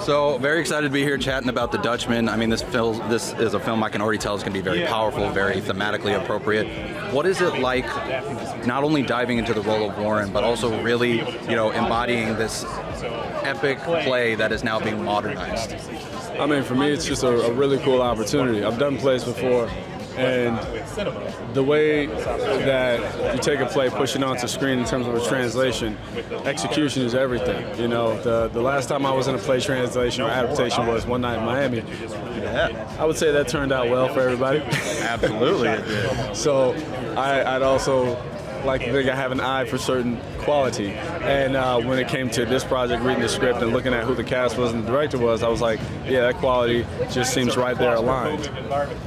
So very excited to be here chatting about The Dutchman. I mean, this is a film I can already tell is going to be very powerful, very thematically appropriate. What is it like not only diving into the role of Warren, but also really, embodying this epic play that is now being modernized? I mean, for me, it's just a really cool opportunity. I've done plays before, and the way that you take a play, push it onto screen in terms of a translation, execution is everything. The last time I was in a play translation or adaptation was One Night in Miami. I would say that turned out well for everybody. Absolutely it did. So I'd also like to think I have an eye for certain quality. And when it came to this project, reading the script and looking at who the cast was and the director was, I was like, yeah, that quality just seems right there aligned.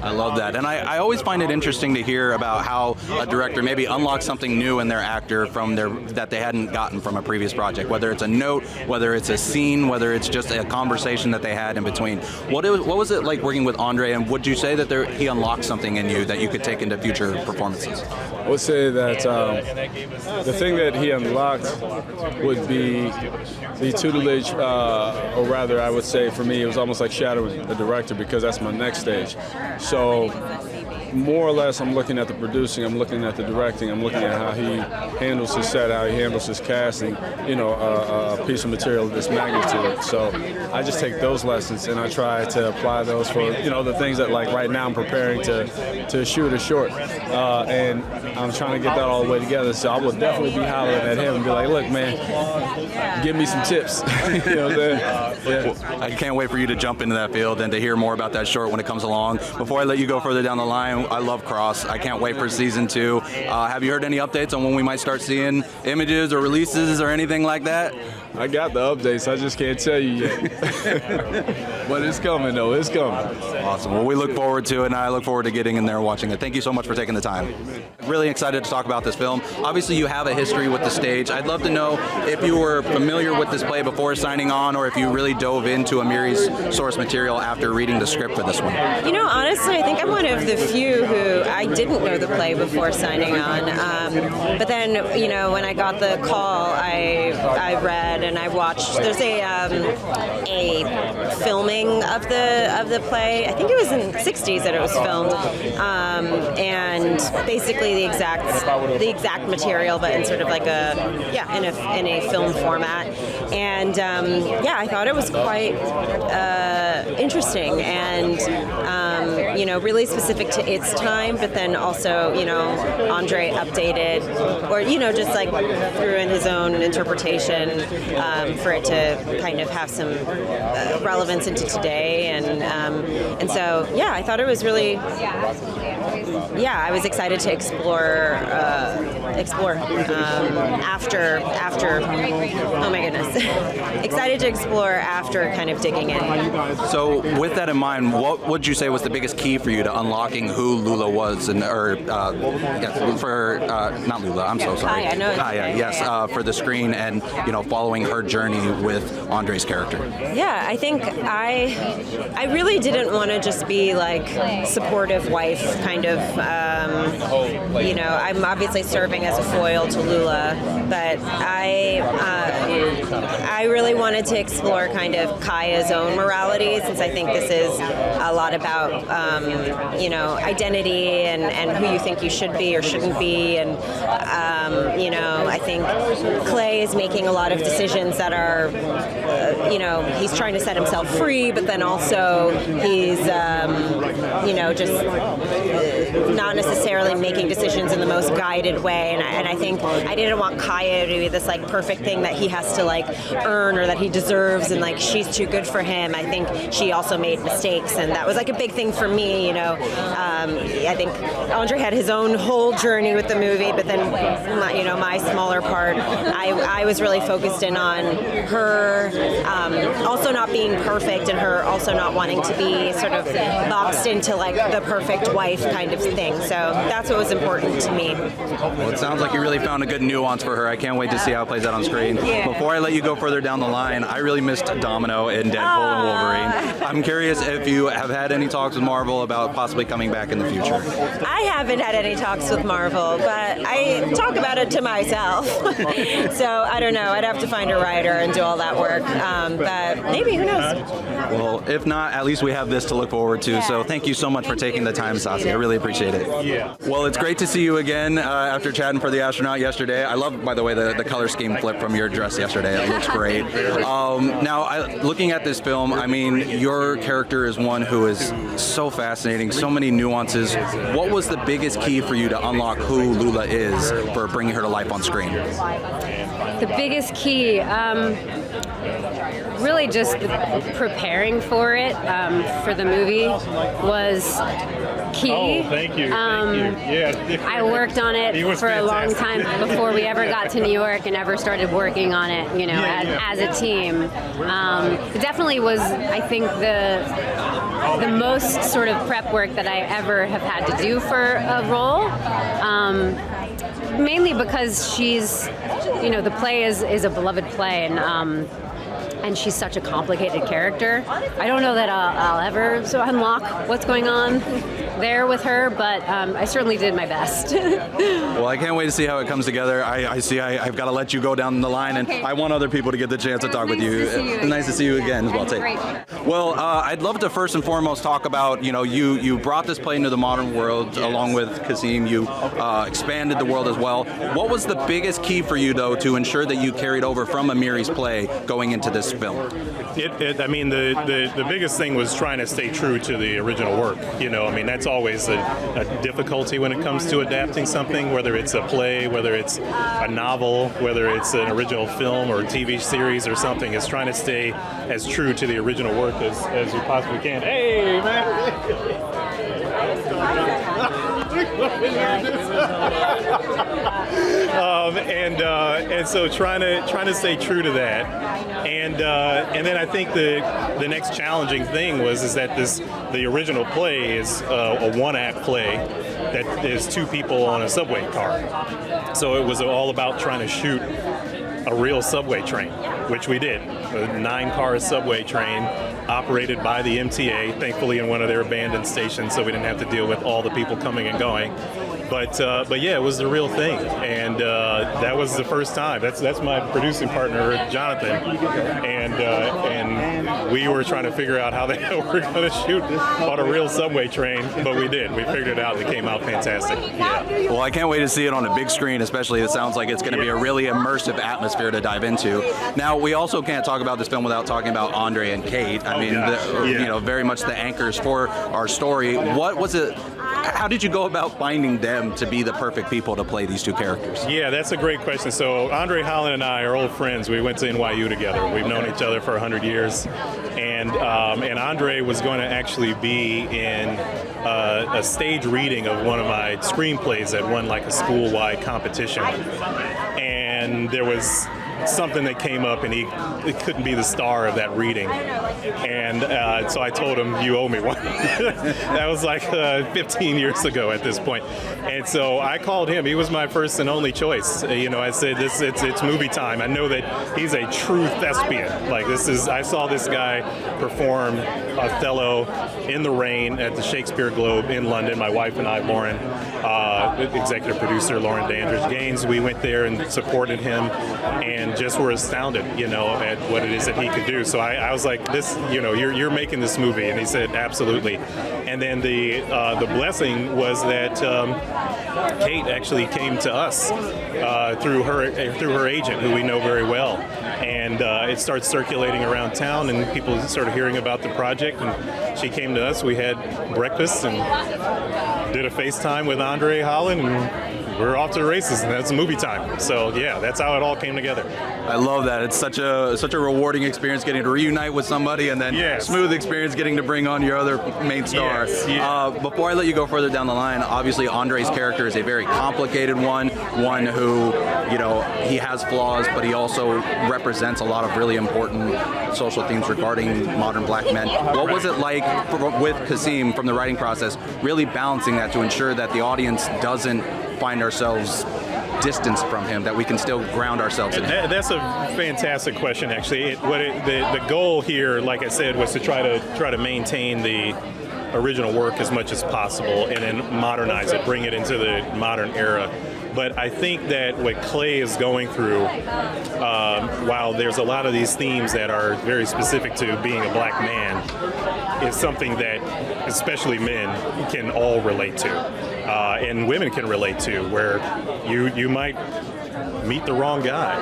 I love that. And I always find it interesting to hear about how a director maybe unlocks something new in their actor that they hadn't gotten from a previous project, whether it's a note, whether it's a scene, whether it's just a conversation that they had in between. What was it like working with Andre, and would you say that he unlocked something in you that you could take into future performances? I would say that the thing that he unlocked would be the tutelage, or rather I would say for me it was almost like shadowing the director, because that's my next stage. So more or less I'm looking at the producing, I'm looking at the directing, I'm looking at how he handles his set, how he handles his casting, a piece of material of this magnitude. So I just take those lessons and I try to apply those for, the things that, like, right now I'm preparing to shoot a short. And I'm trying to get that all the way together. So I would definitely be hollering at him and be like, look, man, give me some tips. You know what I'm saying? Yeah. Well, I can't wait for you to jump into that field and to hear more about that short when it comes along. Before I let you go further down the line, I love Cross. I can't wait for season 2. Have you heard any updates on when we might start seeing images or releases or anything like that? I got the updates. I just can't tell you yet. But it's coming, though. It's coming. Awesome. Well, we look forward to it, and I look forward to getting in there and watching it. Thank you so much for taking the time. Really excited to talk about this film. Obviously, you have a history with the stage. I'd love to know if you were familiar with this play before signing on, or if you really dove into Amiri's source material after reading the script for this one. Honestly, I think I'm one of the few who I didn't know the play before signing on. But then, when I got the call, I read and I watched. There's a filming of the play. I think it was in the 60s that it was filmed, and basically the exact material, but in sort of like in a film format. And I thought it was quite interesting and really specific to its time, but then also Andre updated or just like threw in his own interpretation for it to kind of have some relevance into today, and so I thought it was really I was excited to explore after oh my goodness excited to explore after kind of digging in. So with that in mind, what would you say was the biggest key for you to unlocking who Lula was, not Lula, I'm so sorry. Kaya, yes, for the screen and following her journey with Andre's character. Yeah, I think I really didn't want to just be like supportive wife kind of. I'm obviously serving as a foil to Lula, but I really wanted to explore kind of Kaya's own morality, since I think this is a lot about identity and who you think you should be or shouldn't be, and I think Clay is making a lot of decisions that are he's trying to set himself free, but then also he's just not necessarily making decisions in the most guided way, and I think I didn't want Kaya to be this like perfect thing that he has to like earn or that he deserves, and like she's too good for him. I think she also made mistakes, and that was like a big thing for me. I think Andre had his own whole journey with the movie, but then my smaller part, I was really focused in on her also not being perfect, and her also not wanting to be sort of boxed into like the perfect wife kind of thing. So that's what was important to me. Well, it sounds like you really found a good nuance for her. I can't wait to see how it plays out on screen. Yeah. Before I let you go further down the line, I really missed Domino in Deadpool and Wolverine. I'm curious if you have had any talks with Marvel about possibly coming back in the future. I haven't had any talks with Marvel, but I talk about it to myself. So I don't know. I'd have to find a writer and do all that work. But maybe, who knows? Well, if not, at least we have this to look forward to. So thank you so much for taking the time, Zazie. I really appreciate it. Yeah. Well, it's great to see you again after chatting for The Astronaut yesterday. I love, by the way, the color scheme flip from your dress yesterday. It looks great. Now, looking at this film, I mean, your character is one who is so fascinating, so many nuances. What was the biggest key for you to unlock who Lula is for bringing her to life on screen? The biggest key, really just preparing for it, for the movie was key. Oh, thank you. Yeah. I worked on it for a long time before we ever got to New York and ever started working on it, you know, as a team. It definitely was, I think, the most sort of prep work that I ever have had to do for a role. Mainly because she's, you know, the play is a beloved play, and she's such a complicated character. I don't know that I'll ever unlock what's going on there with her, but I certainly did my best. Well, I can't wait to see how it comes together. I've got to let you go down the line, and I want other people to get the chance to talk with you. Nice to see you again as well, too. Great. Well, I'd love to first and foremost talk about, you know, you brought this play into the modern world along with Qasim. You expanded the world as well. What was the biggest key for you, though, to ensure that you carried over from Amiri's play going into this film? I mean, the biggest thing was trying to stay true to the original work. You know, I mean, that's always a difficulty when it comes to adapting something, whether it's a play, whether it's a novel, whether it's an original film or TV series or something, is trying to stay as true to the original work as you possibly can. Hey, man! And so trying to stay true to that, and then I think the next challenging thing is that the original play is a one-act play that is two people on a subway car. So it was all about trying to shoot a real subway train, which we did. A 9-car subway train operated by the MTA, thankfully in one of their abandoned stations, so we didn't have to deal with all the people coming and going. But yeah, it was the real thing, and that was the first time. That's my producing partner, Jonathan, and we were trying to figure out how the hell we're going to shoot on a real subway train, but we did. We figured it out, and it came out fantastic. Yeah. Well, I can't wait to see it on a big screen, especially. It sounds like it's going to be a really immersive atmosphere to dive into. Now, we also can't talk about this film without talking about Andre and Kate. I mean, you know, very much the anchors for our story. What was it? How did you go about finding them to be the perfect people to play these two characters? Yeah, that's a great question. So Andre Holland and I are old friends. We went to NYU together. We've known each other for 100 years. And Andre was going to actually be in a stage reading of one of my screenplays that won like a school-wide competition. And there was something that came up, and he couldn't be the star of that reading. And so I told him, you owe me one. That was like 15 years ago at this point. And so I called him. He was my first and only choice. You know, I said, it's movie time. I know that he's a true thespian. Like, I saw this guy perform Othello in the rain at the Shakespeare Globe in London. My wife and I, Lauren, executive producer Lauren Dandridge Gaines, we went there and supported him, and just were astounded, you know, at what it is that he could do. So I was like, this, you know, you're making this movie, and he said, absolutely. And then the blessing was that Kate actually came to us through her agent, who we know very well, and it started circulating around town, and people started hearing about the project, and she came to us. We had breakfast and did a FaceTime with Andre Holland, and we're off to the races, and that's movie time. So yeah, that's how it all came together. I love that. It's such a rewarding experience getting to reunite with somebody, and then smooth experience getting to bring on your other main star. Before I let you go further down the line, obviously Andre's character is a very complicated one who, you know, he has flaws, but he also represents a lot of really important social themes regarding modern black men. What was it like with Qasim from the writing process, really balancing that to ensure that the audience doesn't find ourselves distance from him that we can still ground ourselves in him? That's a fantastic question, actually. The goal here, like I said, was to try to maintain the original work as much as possible and then modernize it, bring it into the modern era. But I think that what Clay is going through, while there's a lot of these themes that are very specific to being a black man, is something that especially men can all relate to, and women can relate to, where you might meet the wrong guy,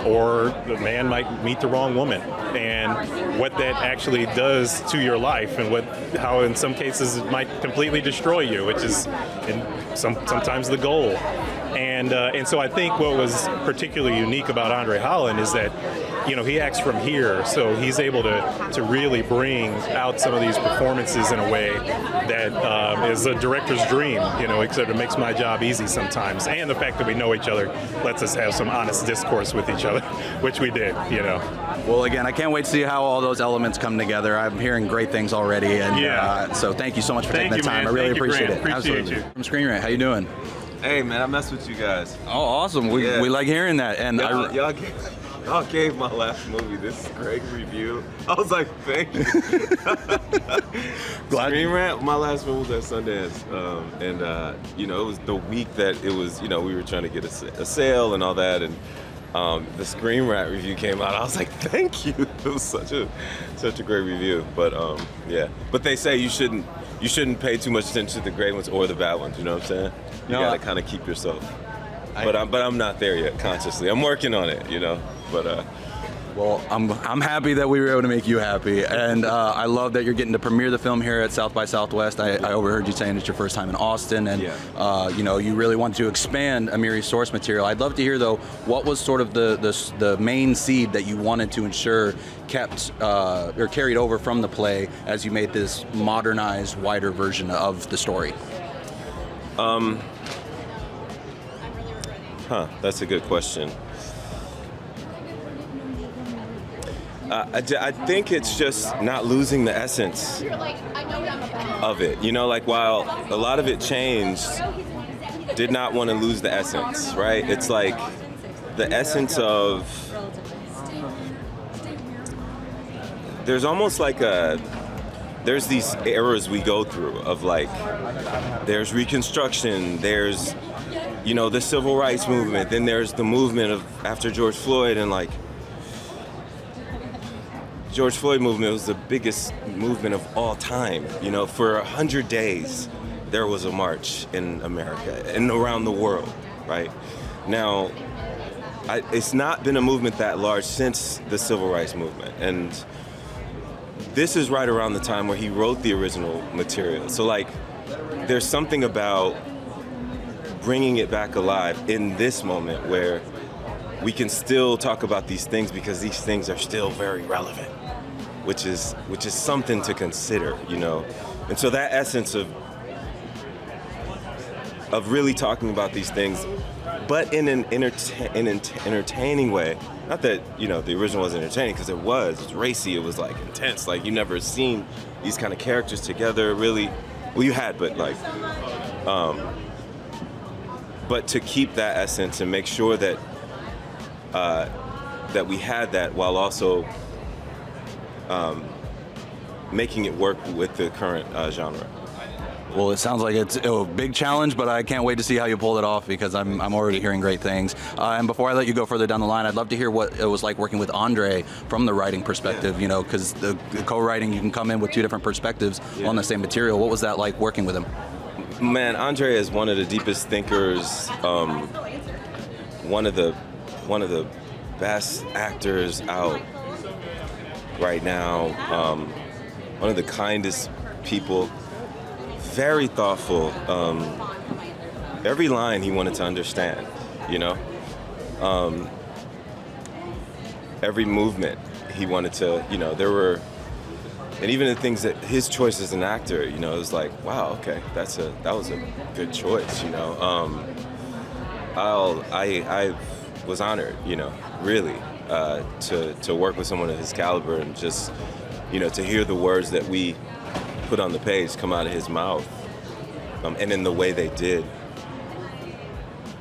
or the man might meet the wrong woman, and what that actually does to your life, and how in some cases it might completely destroy you, which is sometimes the goal. And so I think what was particularly unique about Andre Holland is that, he acts from here, so he's able to really bring out some of these performances in a way that is a director's dream, except it makes my job easy sometimes. And the fact that we know each other lets us have some honest discourse with each other, which we did, Well, again, I can't wait to see how all those elements come together. I'm hearing great things already, and so thank you so much for taking the time. Man. I really appreciate Grant. it. Appreciate Absolutely. you. From ScreenRant, how you doing? Hey man, I mess with you guys. Oh, awesome. We like hearing that. And Y'all gave my last movie this great review. I was like, thank you. ScreenRant, my last one was at Sundance, and it was the week that it was, we were trying to get a sale and all that, and the ScreenRant review came out. I was like, thank you. It was such a great review. But but they say you shouldn't pay too much attention to the great ones or the bad ones. You know what I'm saying? You gotta kind of keep yourself. But I'm not there yet consciously. I'm working on it, But well, I'm happy that we were able to make you happy, and I love that you're getting to premiere the film here at South by Southwest. I overheard you saying it's your first time in Austin, and you really want to expand Amiri's source material. I'd love to hear though, what was sort of the main seed that you wanted to ensure kept or carried over from the play as you made this modernized, wider version of the story? That's a good question. I think it's just not losing the essence of it. While a lot of it changed, did not want to lose the essence, right? It's like the essence of, there's almost like there's these eras we go through of there's Reconstruction, there's the Civil Rights Movement, then there's the movement of after George Floyd, and George Floyd movement was the biggest movement of all time. For 100 days, there was a march in America and around the world, right? Now, it's not been a movement that large since the Civil Rights Movement, and this is right around the time where he wrote the original material. So there's something about bringing it back alive in this moment where we can still talk about these things because these things are still very relevant, which is something to consider, And so that essence of really talking about these things, but in an entertaining way. Not that the original wasn't entertaining, because it was racy. It was intense. You never seen these kind of characters together really. Well, you had, but but to keep that essence and make sure that that we had that while also making it work with the current genre. Well, it sounds like it's a big challenge, but I can't wait to see how you pull it off, because I'm already hearing great things. And before I let you go further down the line, I'd love to hear what it was like working with Andre from the writing perspective, because the co-writing, you can come in with two different perspectives on the same material. What was that like working with him? Man, Andre is one of the deepest thinkers, one of the best actors out right now, one of the kindest people, very thoughtful. Every line he wanted to understand, every movement he wanted to, there were, and even the things that his choice as an actor, it was wow, okay, that was a good choice, I was honored, really, to work with someone of his caliber, and just, to hear the words that we put on the page come out of his mouth, and in the way they did.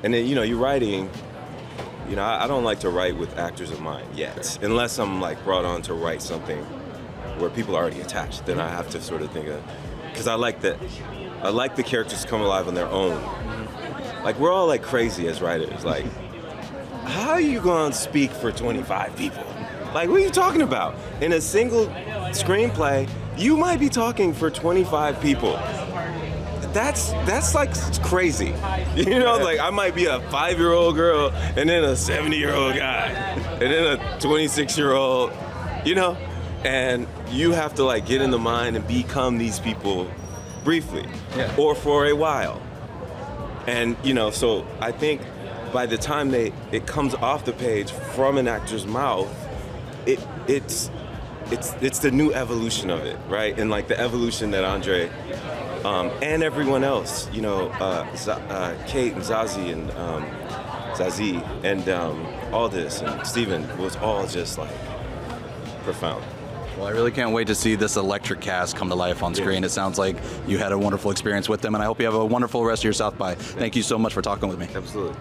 And then, you're writing, I don't like to write with actors of mine yet, unless I'm like brought on to write something where people are already attached. Then I have to sort of think of, because I like the characters to come alive on their own. Like, we're all like crazy as writers. Like, how are you going to speak for 25 people? Like, what are you talking about? In a single screenplay, you might be talking for 25 people. That's like crazy. Like, I might be a 5-year-old girl and then a 70-year-old guy and then a 26-year-old, and you have to like get in the mind and become these people briefly or for a while. And, so I think by the time it comes off the page from an actor's mouth, it's the new evolution of it, right? And like the evolution that Andre and everyone else, Kate and Zazie and Zazie and Aldis and Steven was all just like profound. Well, I really can't wait to see this electric cast come to life on screen. It sounds like you had a wonderful experience with them, and I hope you have a wonderful rest of your South by. Thank you so much for talking with me. Absolutely.